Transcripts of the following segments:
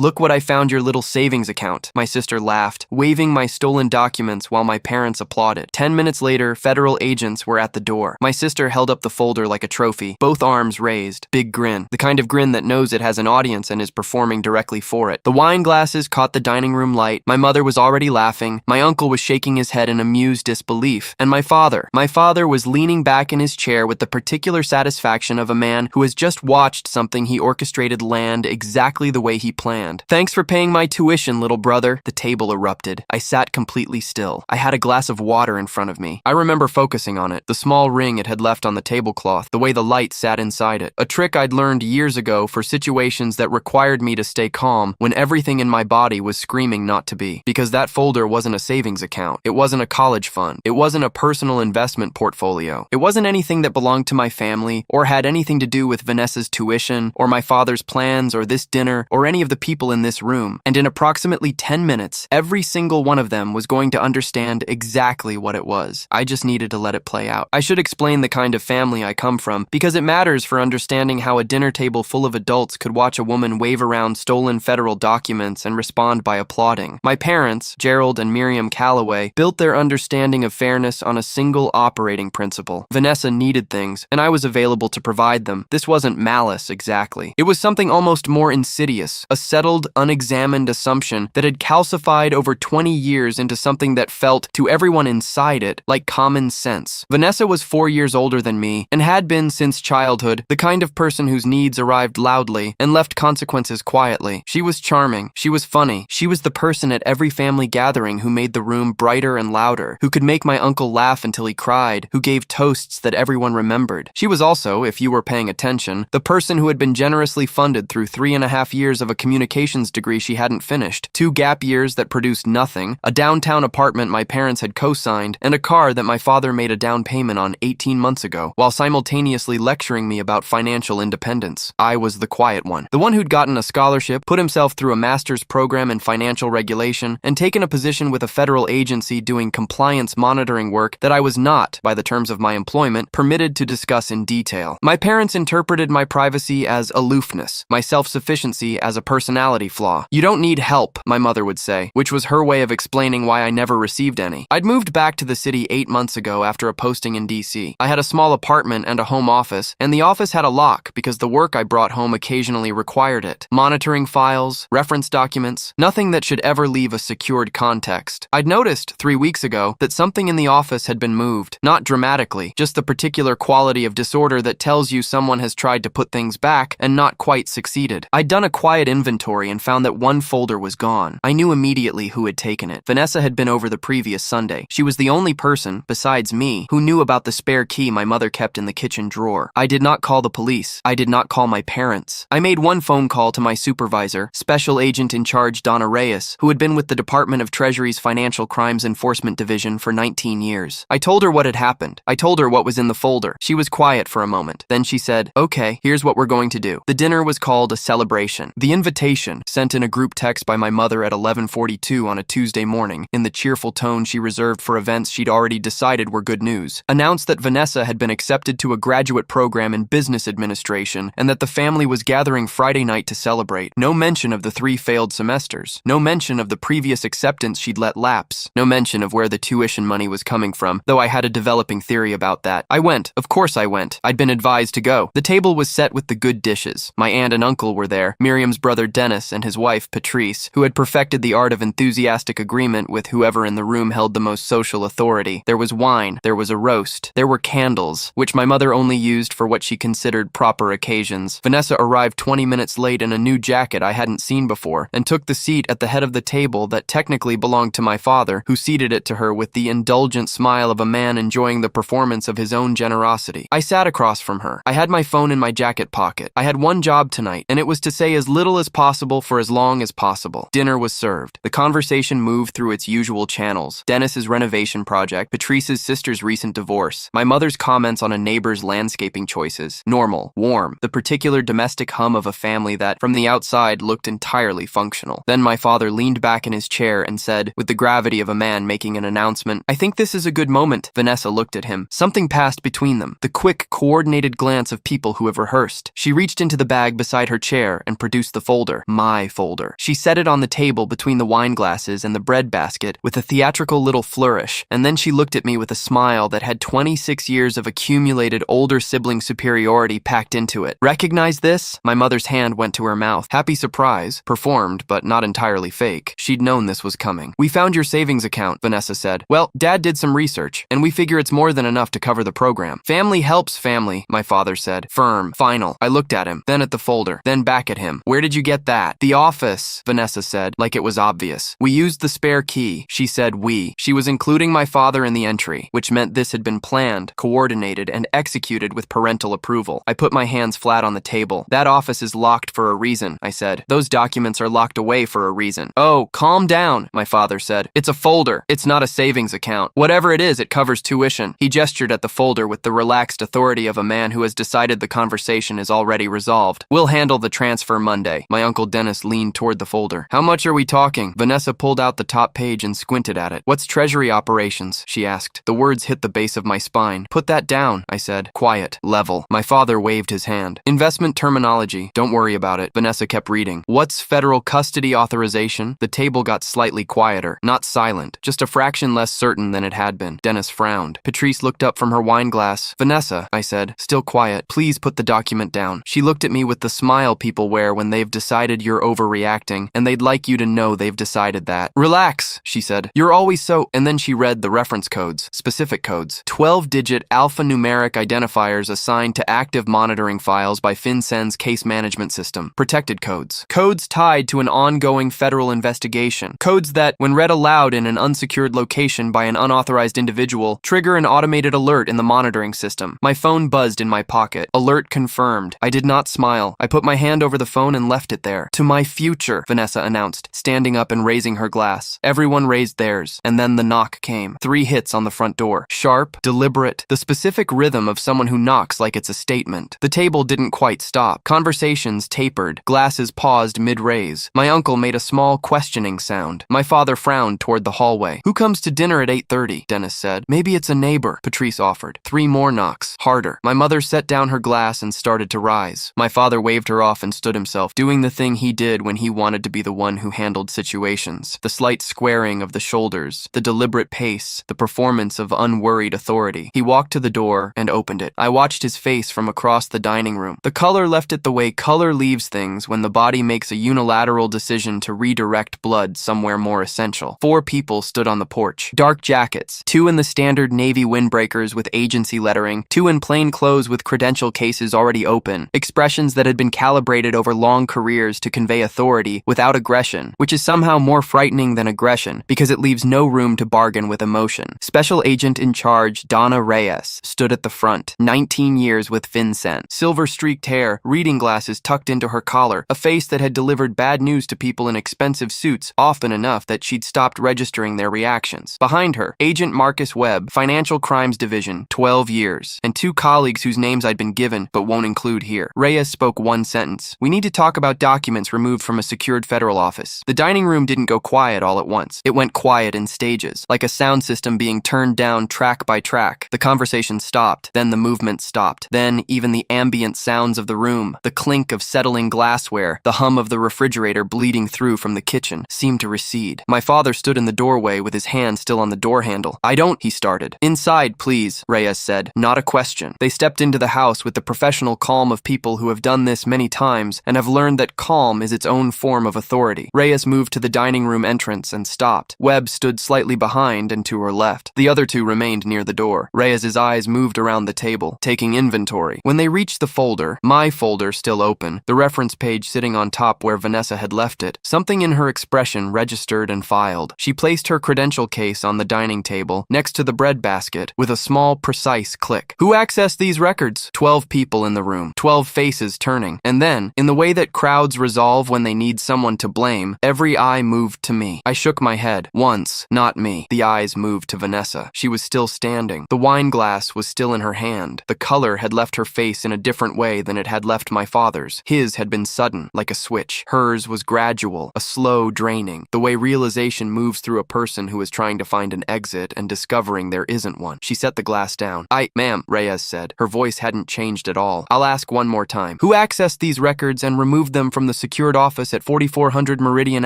"Look what I found, your little savings account," my sister laughed, waving my stolen documents while my parents applauded. 10 minutes later, federal agents were at the door. My sister held up the folder like a trophy, both arms raised, big grin, the kind of grin that knows it has an audience and is performing directly for it. The wine glasses caught the dining room light. My mother was already laughing. My uncle was shaking his head in amused disbelief. And my father was leaning back in his chair with the particular satisfaction of a man who has just watched something he orchestrated land exactly the way he planned. "Thanks for paying my tuition, little brother." The table erupted. I sat completely still. I had a glass of water in front of me. I remember focusing on it, the small ring it had left on the tablecloth, the way the light sat inside it. A trick I'd learned years ago for situations that required me to stay calm when everything in my body was screaming not to be. Because that folder wasn't a savings account. It wasn't a college fund. It wasn't a personal investment portfolio. It wasn't anything that belonged to my family or had anything to do with Vanessa's tuition or my father's plans or this dinner or any of the people in this room. And in approximately 10 minutes, every single one of them was going to understand exactly what it was. I just needed to let it play out. I should explain the kind of family I come from because it matters for understanding how a dinner table full of adults could watch a woman wave around stolen federal documents and respond by applauding. My parents, Gerald and Miriam Calloway, built their understanding of fairness on a single operating principle. Vanessa needed things, and I was available to provide them. This wasn't malice exactly. It was something almost more insidious, a settled, unexamined assumption that had calcified over 20 years into something that felt, to everyone inside it, like common sense. Vanessa was 4 years older than me, and had been since childhood, the kind of person whose needs arrived loudly and left consequences quietly. She was charming. She was funny. She was the person at every family gathering who made the room brighter and louder, who could make my uncle laugh until he cried, who gave toasts that everyone remembered. She was also, if you were paying attention, the person who had been generously funded through 3.5 years of a communications degree she hadn't finished, 2 gap years that produced nothing, a downtown apartment my parents had co-signed, and a car that my father made a down payment on 18 months ago, while simultaneously lecturing me about financial independence. I was the quiet one, the one who'd gotten a scholarship, put himself through a master's program in financial regulation, and taken a position with a federal agency doing compliance monitoring work that I was not, by the terms of my employment, permitted to discuss in detail. My parents interpreted my privacy as aloofness, my self-sufficiency as a personality flaw. "You don't need help," my mother would say, which was her way of explaining why I never received any. I'd moved back to the city 8 months ago after a posting in DC. I had a small apartment and a home office, and the office had a lock because the work I brought home occasionally required it. Monitoring files, reference documents, nothing that should ever leave a secured context. I'd noticed 3 weeks ago that something in the office had been moved, not dramatically, just the particular quality of disorder that tells you someone has tried to put things back and not quite succeeded. I'd done a quiet inventory and found that one folder was gone. I knew immediately who had taken it. Vanessa had been over the previous Sunday. She was the only person, besides me, who knew about the spare key my mother kept in the kitchen drawer. I did not call the police. I did not call my parents. I made one phone call to my supervisor, Special Agent in Charge Donna Reyes, who had been with the Department of Treasury's Financial Crimes Enforcement Division for 19 years. I told her what had happened. I told her what was in the folder. She was quiet for a moment. Then she said, "Okay, here's what we're going to do." The dinner was called a celebration. The invitation, sent in a group text by my mother at 11:42 on a Tuesday morning, in the cheerful tone she reserved for events she'd already decided were good news, announced that Vanessa had been accepted to a graduate program in business administration and that the family was gathering Friday night to celebrate. No mention of the 3 failed semesters. No mention of the previous acceptance she'd let lapse. No mention of where the tuition money was coming from, though I had a developing theory about that. I went. Of course I went. I'd been advised to go. The table was set with the good dishes. My aunt and uncle were there, Miriam's brother Dennis and his wife Patrice, who had perfected the art of enthusiastic agreement with whoever in the room held the most social authority. There was wine. There was a roast. There were candles, which my mother only used for what she considered proper occasions. Vanessa arrived 20 minutes late in a new jacket I hadn't seen before, and took the seat at the head of the table that technically belonged to my father, who ceded it to her with the indulgent smile of a man enjoying the performance of his own generosity. I sat across from her. I had my phone in my jacket pocket. I had one job tonight, and it was to say as little as possible for as long as possible. Dinner was served. The conversation moved through its usual channels. Dennis's renovation project, Patrice's sister's recent divorce, my mother's comments on a neighbor's landscaping choices. Normal, warm, the particular domestic hum of a family that, from the outside, looked entirely functional. Then my father leaned back in his chair and said, with the gravity of a man making an announcement, "I think this is a good moment." Vanessa looked at him. Something passed between them, the quick, coordinated glance of people who have rehearsed. She reached into the bag beside her chair and produced the folder. my folder. She set it on the table between the wine glasses and the bread basket with a theatrical little flourish, and then she looked at me with a smile that had 26 years of accumulated older sibling superiority packed into it. Recognize this? My mother's hand went to her mouth. Happy surprise. Performed, but not entirely fake. She'd known this was coming. We found your savings account, Vanessa said. Well, Dad did some research, and we figure it's more than enough to cover the program. Family helps family, my father said. Firm. Final. I looked at him, then at the folder, then back at him. Where did you get that? The office, Vanessa said, like it was obvious. We used the spare key. She said we. She was including my father in the entry, which meant this had been planned, coordinated, and executed with parental approval. I put my hands flat on the table. That office is locked for a reason, I said. Those documents are locked away for a reason. Oh, calm down, my father said. It's a folder. It's not a savings account. Whatever it is, it covers tuition. He gestured at the folder with the relaxed authority of a man who has decided the conversation is already resolved. We'll handle the transfer Monday. My Uncle Dennis leaned toward the folder. How much are we talking? Vanessa pulled out the top page and squinted at it. What's Treasury operations? She asked. The words hit the base of my spine. Put that down, I said. Quiet. Level. My father waved his hand. Investment terminology. Don't worry about it. Vanessa kept reading. What's federal custody authorization? The table got slightly quieter. Not silent. Just a fraction less certain than it had been. Dennis frowned. Patrice looked up from her wine glass. Vanessa, I said, still quiet. Please put the document down. She looked at me with the smile people wear when they've decided you're overreacting, and they'd like you to know they've decided that. Relax, she said. You're always so... And then she read the reference codes, specific codes. 12-digit alphanumeric identifiers assigned to active monitoring files by FinCEN's case management system. Protected codes. Codes tied to an ongoing federal investigation. Codes that, when read aloud in an unsecured location by an unauthorized individual, trigger an automated alert in the monitoring system. My phone buzzed in my pocket. Alert confirmed. I did not smile. I put my hand over the phone and left it there. To my future, Vanessa announced, standing up and raising her glass. Everyone raised theirs, and then the knock came. 3 hits on the front door. Sharp, deliberate, the specific rhythm of someone who knocks like it's a statement. The table didn't quite stop. Conversations tapered. Glasses paused mid-raise. My uncle made a small questioning sound. My father frowned toward the hallway. Who comes to dinner at 8:30? Dennis said. Maybe it's a neighbor, Patrice offered. 3 more knocks. Harder. My mother set down her glass and started to rise. My father waved her off and stood himself, doing the thing he did when he wanted to be the one who handled situations. The slight squaring of the shoulders, the deliberate pace, the performance of unworried authority. He walked to the door and opened it. I watched his face from across the dining room. The color left it the way color leaves things when the body makes a unilateral decision to redirect blood somewhere more essential. 4 people stood on the porch. Dark jackets. 2 in the standard Navy windbreakers with agency lettering. 2 in plain clothes with credential cases already open. Expressions that had been calibrated over long careers to convey authority without aggression, which is somehow more frightening than aggression because it leaves no room to bargain with emotion. Special Agent in Charge Donna Reyes stood at the front, 19 years with FinCEN. Silver-streaked hair, reading glasses tucked into her collar, a face that had delivered bad news to people in expensive suits often enough that she'd stopped registering their reactions. Behind her, Agent Marcus Webb, Financial Crimes Division, 12 years, and 2 colleagues whose names I'd been given but won't include here. Reyes spoke one sentence. We need to talk about documents removed from a secured federal office. The dining room didn't go quiet all at once. It went quiet in stages, like a sound system being turned down track by track. The conversation stopped, then the movement stopped, then even the ambient sounds of the room, the clink of settling glassware, the hum of the refrigerator bleeding through from the kitchen, seemed to recede. My father stood in the doorway with his hand still on the door handle. I don't, he started. Inside, please, Reyes said. Not a question. They stepped into the house with the professional calm of people who have done this many times and have learned that calm is its own form of authority. Reyes moved to the dining room entrance and stopped. Webb stood slightly behind and to her left. The other 2 remained near the door. Reyes's eyes moved around the table, taking inventory. When they reached the folder, my folder still open, the reference page sitting on top where Vanessa had left it, something in her expression registered and filed. She placed her credential case on the dining table, next to the bread basket, with a small, precise click. Who accessed these records? 12 people in the room, 12 faces turning. And then, in the way that crowds resolve when they need someone to blame, every eye moved to me. I shook my head. Once, not me. The eyes moved to Vanessa. She was still standing. The wine glass was still in her hand. The color had left her face in a different way than it had left my father's. His had been sudden, like a switch. Hers was gradual, a slow draining, the way realization moves through a person who is trying to find an exit and discovering there isn't one. She set the glass down. Ma'am, Reyes said. Her voice hadn't changed at all. I'll ask one more time. Who accessed these records and removed them from the the secured office at 4400 Meridian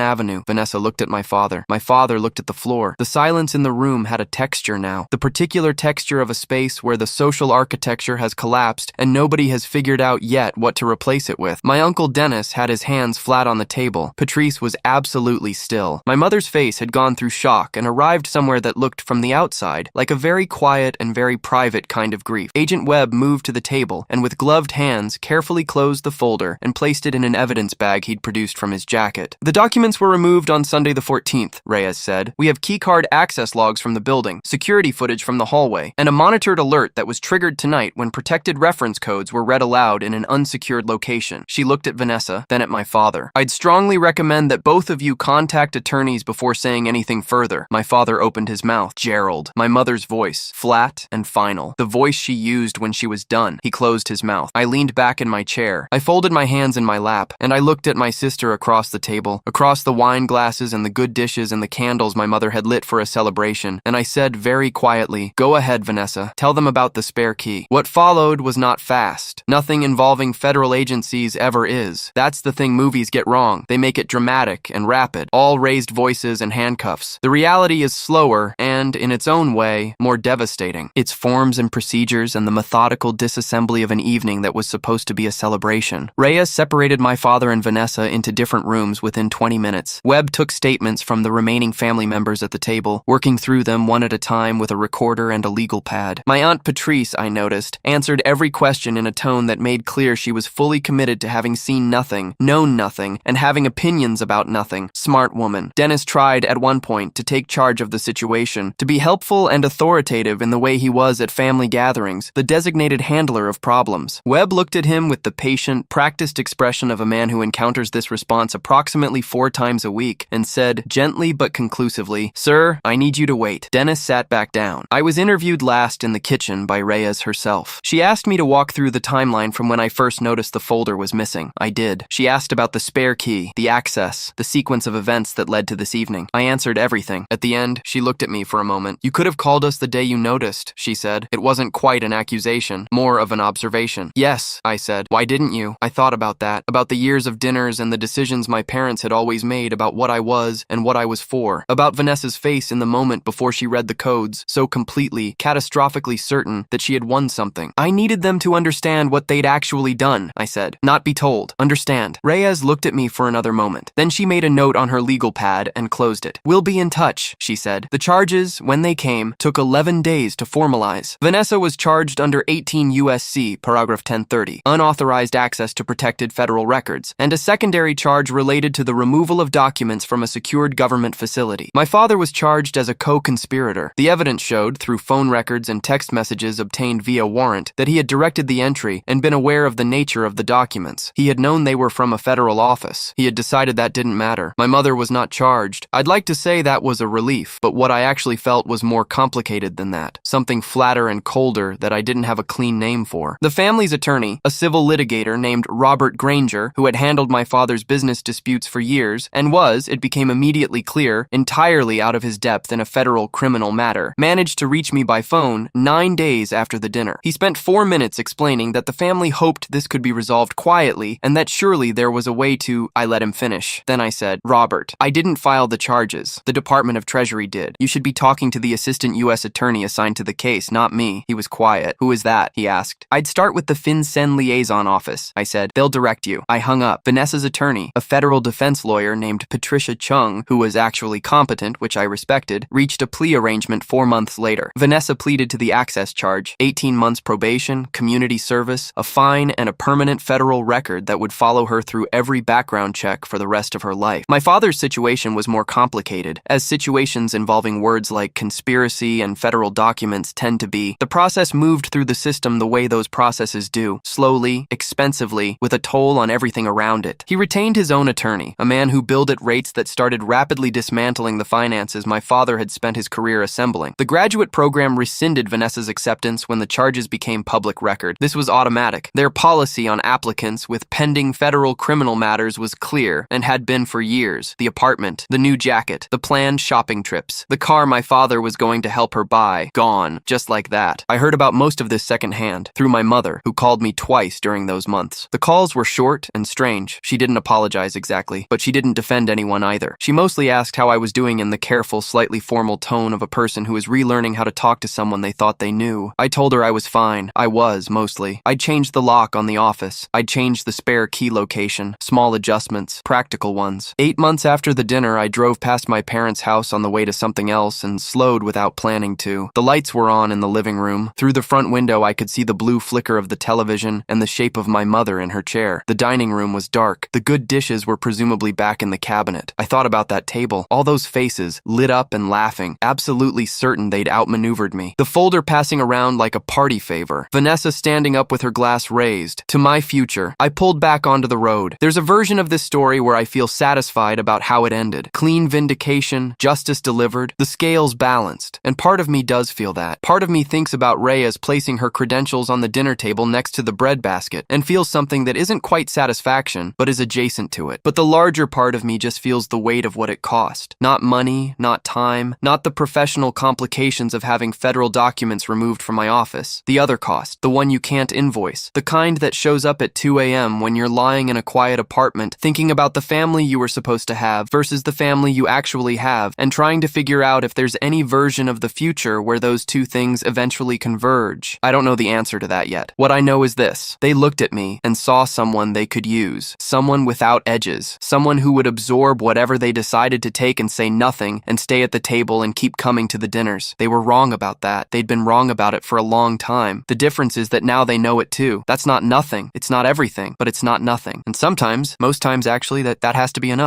Avenue. Vanessa looked at my father. My father looked at the floor. The silence in the room had a texture now. The particular texture of a space where the social architecture has collapsed and nobody has figured out yet what to replace it with. My uncle Dennis had his hands flat on the table. Patrice was absolutely still. My mother's face had gone through shock and arrived somewhere that looked from the outside like a very quiet and very private kind of grief. Agent Webb moved to the table and with gloved hands carefully closed the folder and placed it in an evidence bag he'd produced from his jacket. The documents were removed on Sunday the 14th, Reyes said. We have keycard access logs from the building, security footage from the hallway, and a monitored alert that was triggered tonight when protected reference codes were read aloud in an unsecured location. She looked at Vanessa, then at my father. I'd strongly recommend that both of you contact attorneys before saying anything further. My father opened his mouth. Gerald. My mother's voice, flat and final. The voice she used when she was done. He closed his mouth. I leaned back in my chair. I folded my hands in my lap, and I looked at my sister across the table, across the wine glasses and the good dishes and the candles my mother had lit for a celebration, and I said very quietly, "Go ahead, Vanessa. Tell them about the spare key." What followed was not fast. Nothing involving federal agencies ever is. That's the thing movies get wrong. They make it dramatic and rapid, all raised voices and handcuffs. The reality is slower and, in its own way, more devastating. Its forms and procedures and the methodical disassembly of an evening that was supposed to be a celebration. Reyes separated my father and Vanessa into different rooms within 20 minutes. Webb took statements from the remaining family members at the table, working through them one at a time with a recorder and a legal pad. My Aunt Patrice, I noticed, answered every question in a tone that made clear she was fully committed to having seen nothing, known nothing, and having opinions about nothing. Smart woman. Dennis tried, at one point, to take charge of the situation, to be helpful and authoritative in the way he was at family gatherings, the designated handler of problems. Webb looked at him with the patient, practiced expression of a man who encounters this response approximately 4 times a week, and said, gently but conclusively, "Sir, I need you to wait." Dennis sat back down. I was interviewed last in the kitchen by Reyes herself. She asked me to walk through the timeline from when I first noticed the folder was missing. I did. She asked about the spare key, the access, the sequence of events that led to this evening. I answered everything. At the end, she looked at me for a moment. "You could have called us the day you noticed," she said. It wasn't quite an accusation, more of an observation. "Yes," I said. "Why didn't you?" I thought about that, about the years of dinners and the decisions my parents had always made about what I was and what I was for, about Vanessa's face in the moment before she read the codes, so completely, catastrophically certain that she had won something. I needed them to understand what they'd actually done, I said. Not be told. Understand. Reyes looked at me for another moment. Then she made a note on her legal pad and closed it. "We'll be in touch," she said. The charges, when they came, took 11 days to formalize. Vanessa was charged under 18 U.S.C. paragraph 1030, unauthorized access to protected federal records, and a secondary charge related to the removal of documents from a secured government facility. My father was charged as a co-conspirator. The evidence showed, through phone records and text messages obtained via warrant, that he had directed the entry and been aware of the nature of the documents. He had known they were from a federal office. He had decided that didn't matter. My mother was not charged. I'd like to say that was a relief, but what I actually felt was more complicated than that. Something flatter and colder that I didn't have a clean name for. The family's attorney, a civil litigator named Robert Granger, who had handled my father's business disputes for years and was, it became immediately clear, entirely out of his depth in a federal criminal matter, managed to reach me by phone 9 days after the dinner. He spent 4 minutes explaining that the family hoped this could be resolved quietly and that surely there was a way to... I let him finish. Then I said, "Robert, I didn't file the charges. The Department of Treasury did. You should be talking to the assistant U.S. attorney assigned to the case, not me." He was quiet. "Who is that?" he asked. "I'd start with the FinCEN liaison office," I said. "They'll direct you." I hung up. Vanessa's attorney, a federal defense lawyer named Patricia Chung, who was actually competent, which I respected, reached a plea arrangement 4 months later. Vanessa pleaded to the access charge, 18 months probation, community service, a fine, and a permanent federal record that would follow her through every background check for the rest of her life. My father's situation was more complicated, as situations involving words like conspiracy and federal documents tend to be. The process moved through the system the way those processes do, slowly, expensively, with a toll on everything around it. He retained his own attorney, a man who billed at rates that started rapidly dismantling the finances my father had spent his career assembling. The graduate program rescinded Vanessa's acceptance when the charges became public record. This was automatic. Their policy on applicants with pending federal criminal matters was clear and had been for years. The apartment, the new jacket, the planned shopping trips, the car my father was going to help her buy. Gone. Just like that. I heard about most of this secondhand, through my mother, who called me twice during those months. The calls were short and strange. She didn't apologize exactly, but she didn't defend anyone either. She mostly asked how I was doing in the careful, slightly formal tone of a person who is relearning how to talk to someone they thought they knew. I told her I was fine. I was, mostly. I'd changed the lock on the office. I'd changed the spare key location. Small adjustments. Practical ones. 8 months after the dinner, I drove past my parents' house on the way to something else and slowed without planning to. The lights were on in the living room. Through the front window, I could see the blue flicker of the television and the shape of my mother in her chair. The dining room was dark. The good dishes were presumably back in the cabinet. I thought about that table. All those faces, lit up and laughing, absolutely certain they'd outmaneuvered me. The folder passing around like a party favor. Vanessa standing up with her glass raised. To my future. I pulled back onto the road. There's a version of this story where I feel satisfied about how it ended. Clean vindication, justice delivered, the scales balanced. And part of me does feel that. Part of me thinks about Ray as placing her credentials on the dinner table next to the bread basket and feels something that isn't quite satisfaction, but is adjacent to it. But the larger part of me just feels the weight of what it cost. Not money, not time, not the professional complications of having federal documents removed from my office. The other cost, the one you can't invoice, the kind that shows up at 2 a.m. when you're lying in a quiet apartment thinking about the family you were supposed to have versus the family you actually have and trying to figure out if there's any version of the future where those two things eventually converge. I don't know the answer to that yet. What I know is this. They looked at me and saw someone they could use. Someone without edges. Someone who would absorb whatever they decided to take and say nothing and stay at the table and keep coming to the dinners. They were wrong about that. They'd been wrong about it for a long time. The difference is that now they know it too. That's not nothing. It's not everything, but it's not nothing. And sometimes, most times actually, that has to be enough.